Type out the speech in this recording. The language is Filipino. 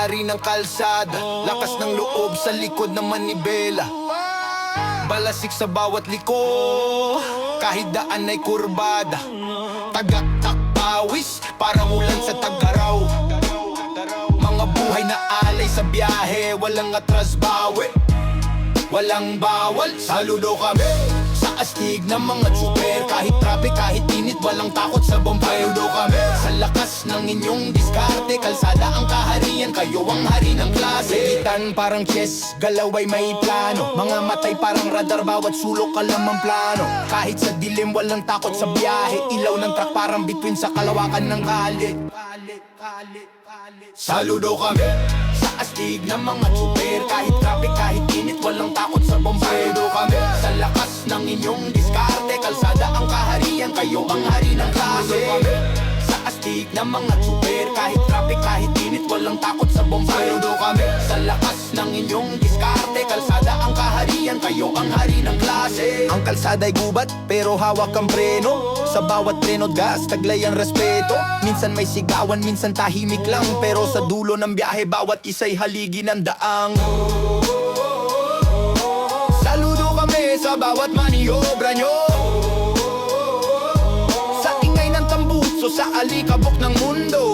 hari ng kalsada, lakas ng loob sa likod ng manibela. Balasik sa bawat liko, kahit daan ay kurbada. Tagak-tak pawis, parang ulan sa tag-araw. Mga buhay na alay sa biyahe, walang atras bawi, walang bawal, saludo kami sa astig ng mga tsuper. Kahit traffic, kahit init, walang takot sa bombay. Saludo kami sa lakas ng inyong diskarte. Kalsada ang kaharian, kayo ang hari ng klase. Ligitan parang chess, galaway may plano. Mga matay parang radar, bawat sulok alam ang plano. Kahit sa dilim, walang takot sa biyahe. Ilaw ng truck parang bituin sa kalawakan ng kalit. Saludo kami sa astig ng mga tsuper. Kahit traffic, kahit init, walang takot sa bombay. Saludo kami sa lakas ng inyong diskarte. Kalsada ang kaharian, kayo ang hari ng klase. Saludo kami sa astig ng mga tsuper. Kahit traffic, kahit init, walang takot sa bombay. Saludo kami sa lakas ng inyong diskarte. Kalsada ang kaharian, kayo ang hari ng klase. Ang kalsada ay gubat, pero hawak ang preno. Sa bawat treno gas, taglay ang respeto. Minsan may sigawan, minsan tahimik lang. Pero sa dulo ng biyahe, bawat isa'y haligi ng daang. Saludo kami sa bawat maniobra nyo. Sa ingay ng tambutso, sa alikabok ng mundo.